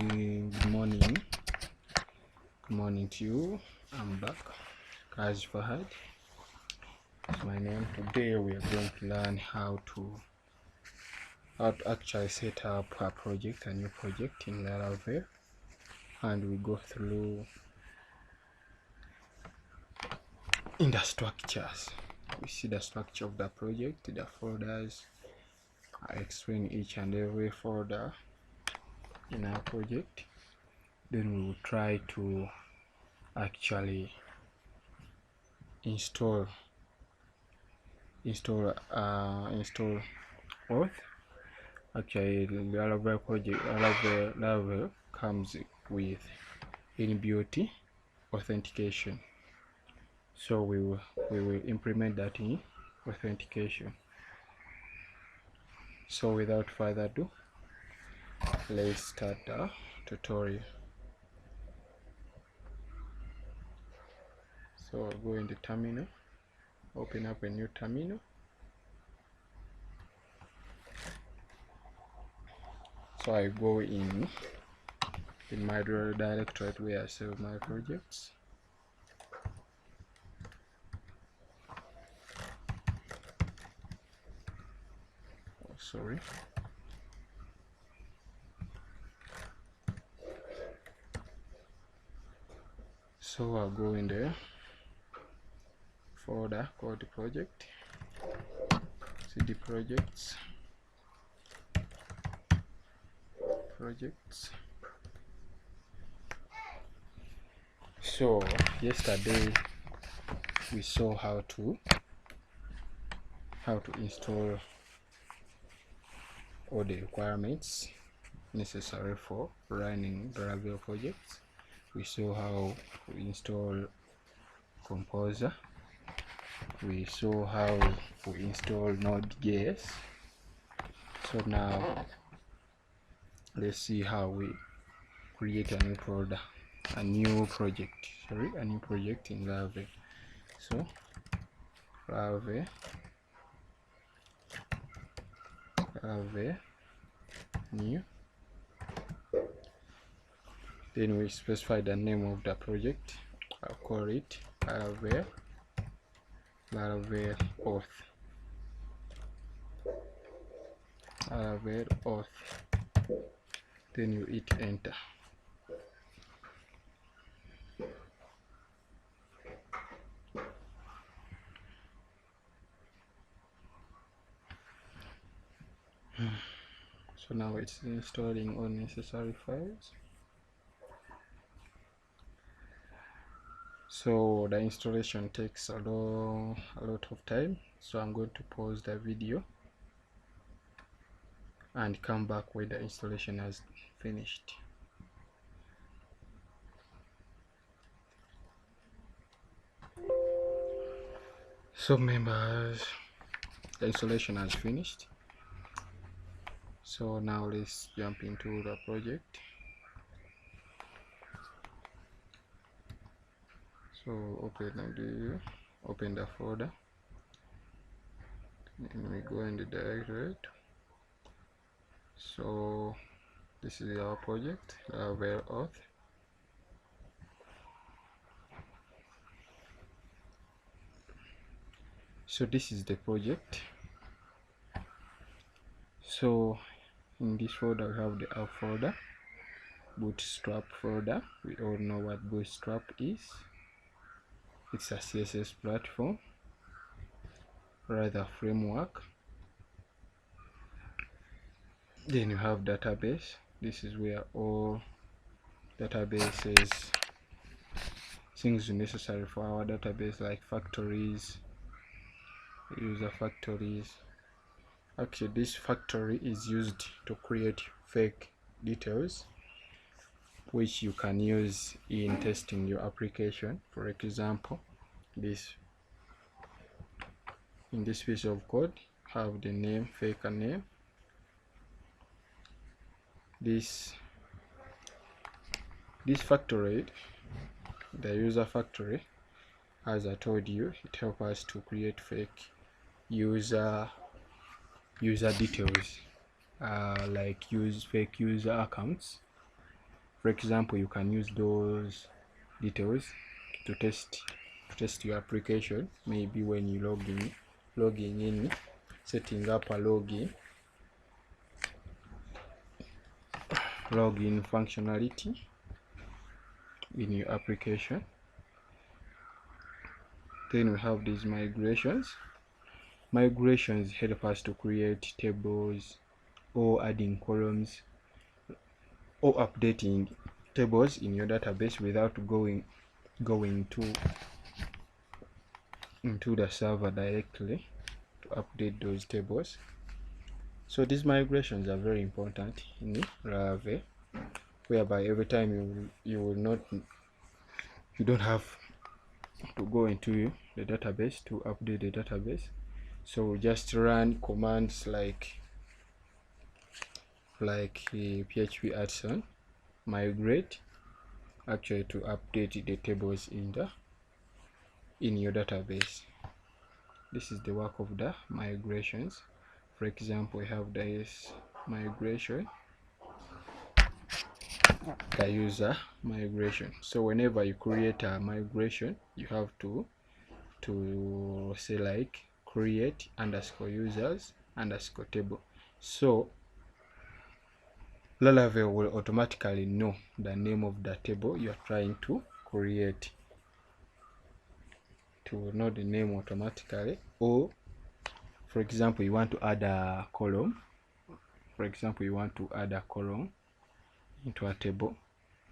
Good morning to you. I'm back. Kaj Fahad is my name. Today we are going to learn how to actually set up a new project in Laravel, and we go through in the structures. We see the structure of the project, the folders. I explain each and every folder in our project. Then we will try to actually install auth. Actually, the Laravel comes with inbuilt authentication, so we will implement that in authentication. So without further ado, let's start the tutorial. So I'll go in the terminal, open up a new terminal. So I go in my directory where I save my projects. Oh, sorry. So I'll go in there folder called project, cd projects. So yesterday we saw how to install all the requirements necessary for running Laravel projects. We saw how to install Composer. We saw how to install Node.js. So now let's see how we create a new project in Laravel. So Laravel new, then we specify the name of the project. I'll call it Laravel auth. Then you hit enter. So now it's installing all necessary files. So the installation takes a lot of time, so I'm going to pause the video and come back when the installation has finished. So members, the installation has finished. So now let's jump into the project. So open the folder, and we go in the directory. So this is our project, Laravel auth. So this is the project. So in this folder we have the app folder, bootstrap folder. We all know what bootstrap is. It's a CSS platform, rather framework. Then you have database. This is where all databases, things necessary for our database, like factories, user factories. Actually, this factory is used to create fake details which you can use in testing your application. For example, in this piece of code have the name, fake name. This factory, the user factory, as I told you, it helps us to create fake user details, like fake user accounts. For example, you can use those details to test your application. Maybe when you logging in, setting up a login functionality in your application. Then we have these migrations. Migrations help us to create tables or adding columns or updating tables in your database without going into the server directly to update those tables. So these migrations are very important in Laravel, whereby every time you don't have to go into the database to update the database. So just run commands like php adson migrate actually to update the tables in your database. This is the work of the migrations. For example, we have this migration, the user migration. So whenever you create a migration, you have to say like create underscore users underscore table. So Laravel will automatically know the name of the table you are trying to create, to know the name automatically. Or for example, you want to add a column. For example, you want to add a column into a table.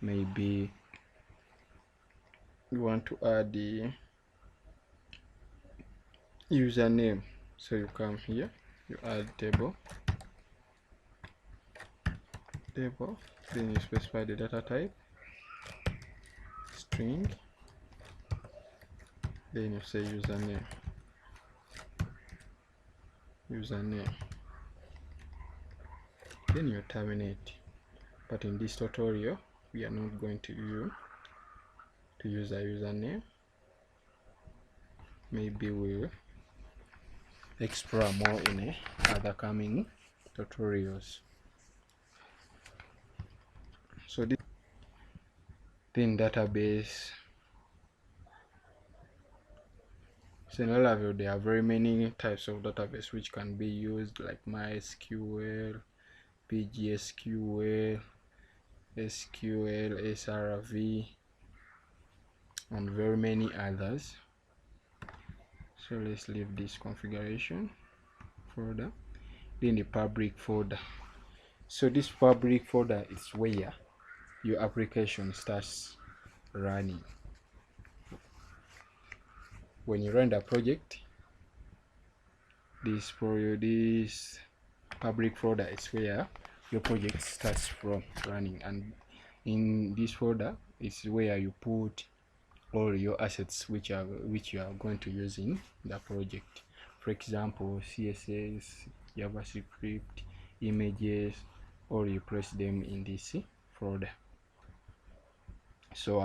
Maybe you want to add the username. So you come here, you add table, then you specify the data type, string, then you say username, then you terminate. But in this tutorial, we are not going to use a username. Maybe we'll explore more in other coming tutorials. So this in database. So in Laravel, there are very many types of database which can be used, like MySQL, PGSQL, SQL, SRV, and very many others. So let's leave this configuration folder. Then the public folder. So this public folder is where your application starts running. When you run the project, this public folder is where your project starts from running, and in this folder is where you put all your assets which you are going to use in the project. For example, CSS, JavaScript, images, or you place them in this folder. So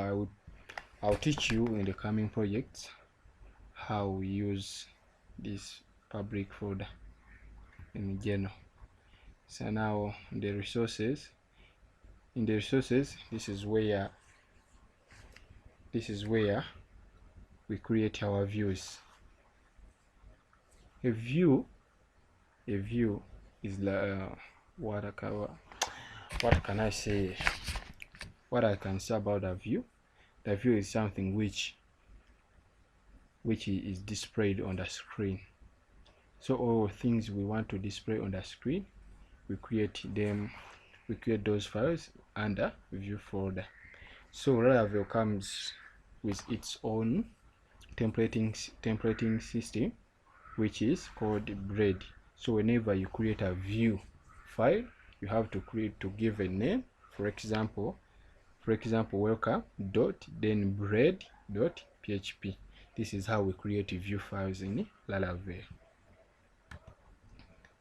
I'll teach you in the coming projects how we use this public folder in general. So now in the resources, this is where we create our views. A view is what I can say about a view. The view is something which is displayed on the screen. So all things we want to display on the screen, we create those files under view folder. So Laravel comes with its own templating system, which is called bread. So whenever you create a view file, you have to give a name. For example, welcome dot then bread dot php. This is how we create view files in Laravel.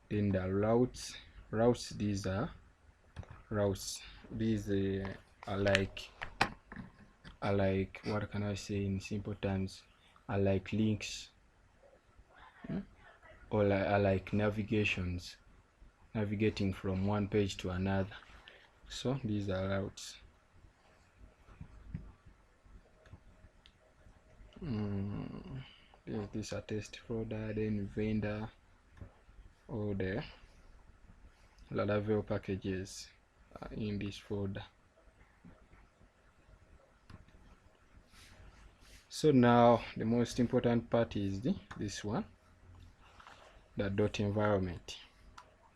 Then the routes, these are routes. These are like what can I say in simple terms? Are like links, or are like navigations, navigating from one page to another. So these are routes. this a test folder, then vendor, all the laravel packages in this folder. So now the most important part is this one, the dot environment.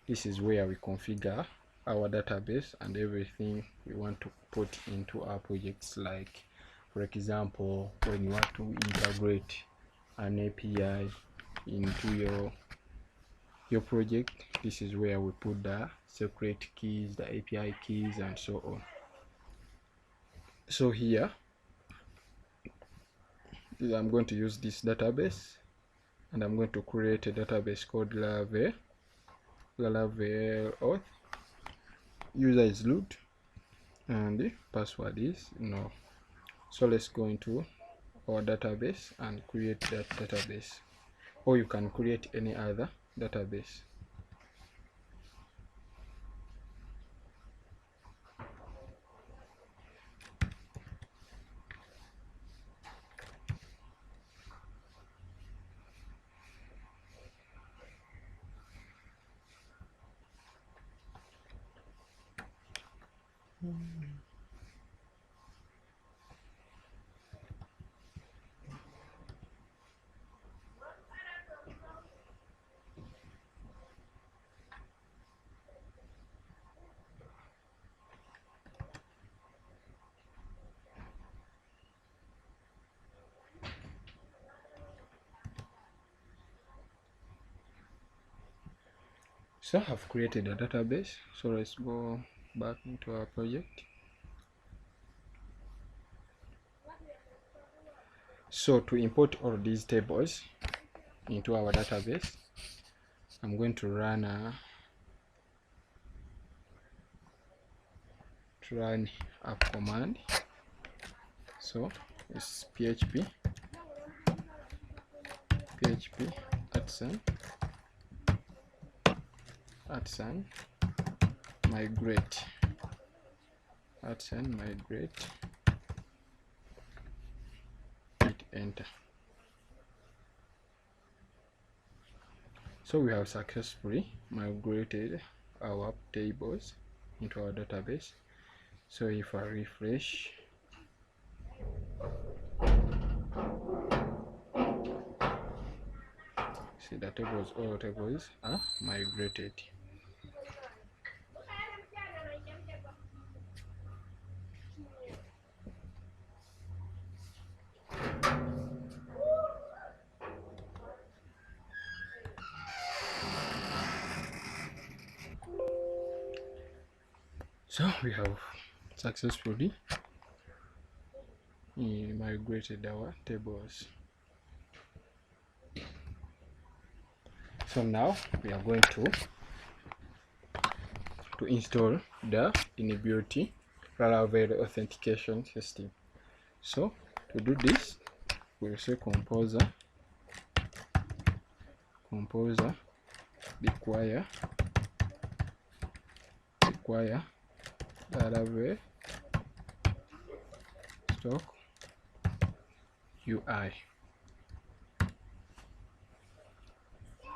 This is where we configure our database and everything we want to put into our projects. Like for example, when you want to integrate an API into your project, this is where we put the secret keys, the API keys, and so on. So here I'm going to use this database, and I'm going to create a database called laravel auth. User is root and the password is no. So let's go into our database and create that database, or you can create any other database. So I've created a database, so let's go back into our project. So to import all these tables into our database, I'm going to run a command. So it's php @, migrate, hit enter. So we have successfully migrated our tables into our database. So if I refresh, see the tables, all tables are migrated. So we have successfully migrated our tables. So now we are going to install the inbuilt laravel authentication system. So to do this, we'll say composer require laravel stock UI.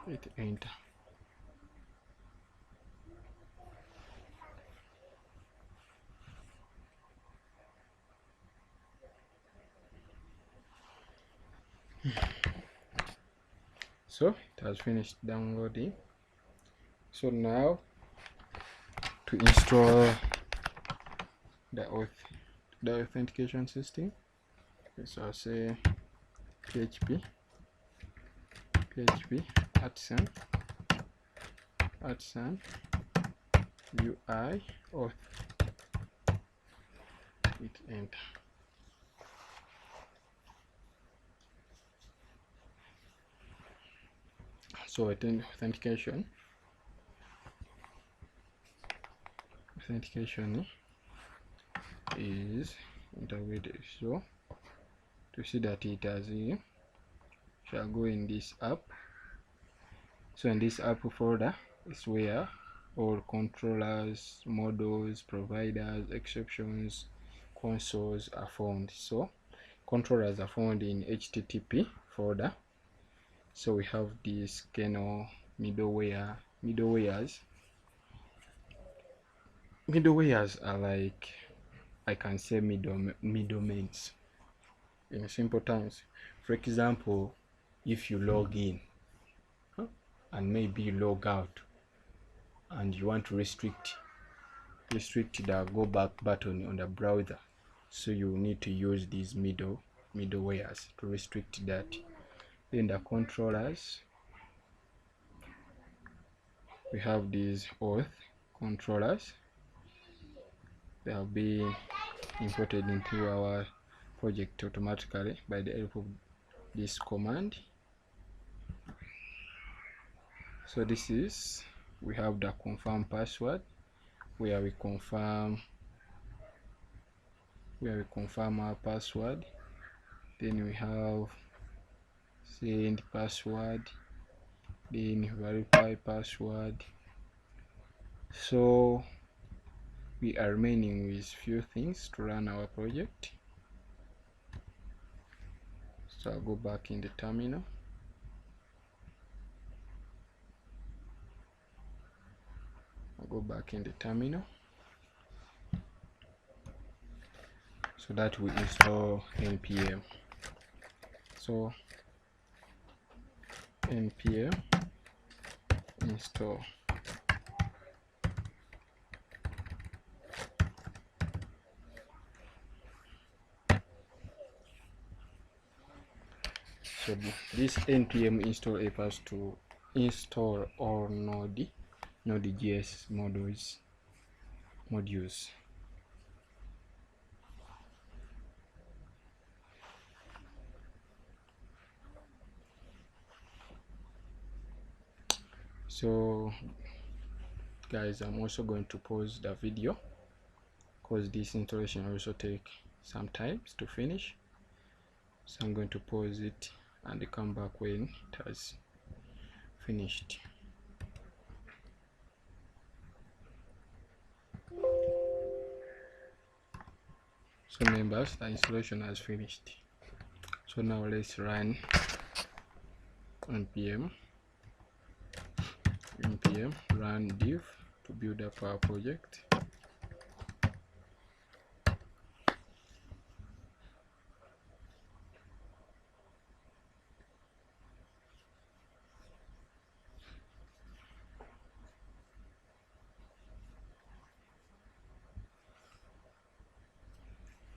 Hit enter. So it has finished downloading. So now to install the authentication system, so I'll say php UI auth. Hit enter. So authentication is integrated. So to see that it has shall go in this app. So in this app folder is where all controllers, models, providers, exceptions, consoles are found. So controllers are found in HTTP folder. So we have this kernel middlewares. Middlewares are like, I can say, middlemans in simple terms. For example, if you log in and maybe you log out and you want to restrict the go back button on the browser, so you need to use these middlewares to restrict that. Then the controllers, we have these auth controllers. They have been imported into our project automatically by the help of this command. So this is, we have the confirm password, where we confirm our password. Then we have send password, then verify password. So we are remaining with few things to run our project. So I'll go back in the terminal. So that we install npm. So npm install. So this npm install helps us to install all Node.js modules. So guys, I'm also going to pause the video because this installation also take some time to finish. So I'm going to pause it and come back when it has finished. So members, the installation has finished. So now let's run npm run div to build up our project.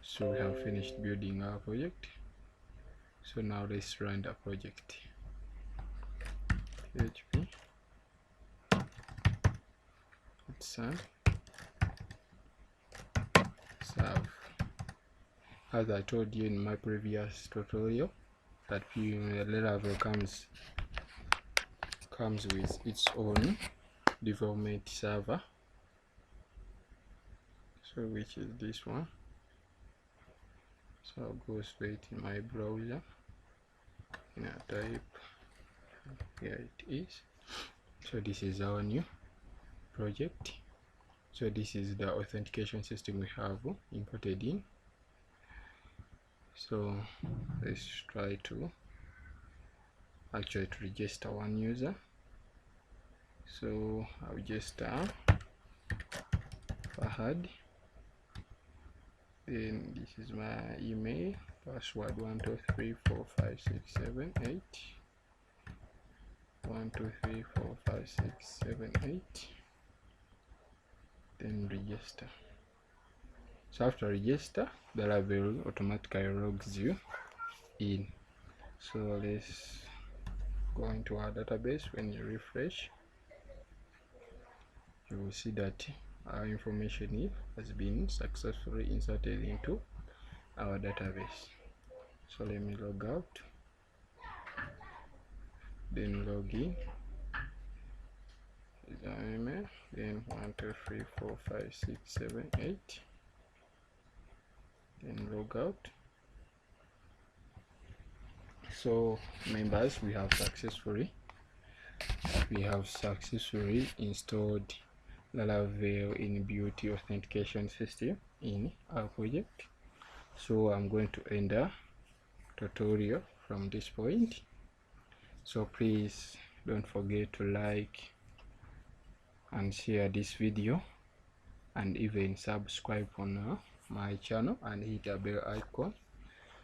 So we have finished building our project. So now let's run the project. PHP serve. As I told you in my previous tutorial, that laravel comes with its own development server. So which is this one. So I'll go straight in my browser and I type, here it is. So this is our new project. So this is the authentication system we have imported in. So let's try to actually register one user. So I'll register Fahad. Then this is my email, password 1234567 1234567 then register. So after register, the laravel automatically logs you in. So let's go into our database. When you refresh, you will see that our information has been successfully inserted into our database. So let me log out, then log in. Email, then 1234567 then log out. So members, we have successfully installed laravel inbuilt authentication system in our project. So I'm going to enter tutorial from this point. So please don't forget to like and share this video, and even subscribe on my channel and hit the bell icon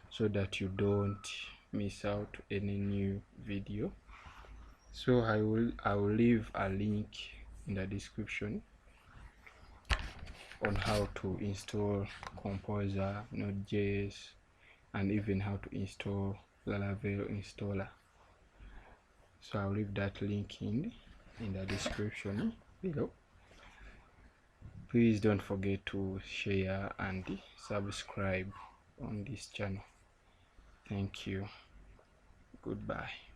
so that you don't miss out any new video. So I will leave a link in the description on how to install Composer, Node.js, and even how to install Laravel installer. So I'll leave that link in the description below. Please don't forget to share and subscribe on this channel. Thank you. Goodbye.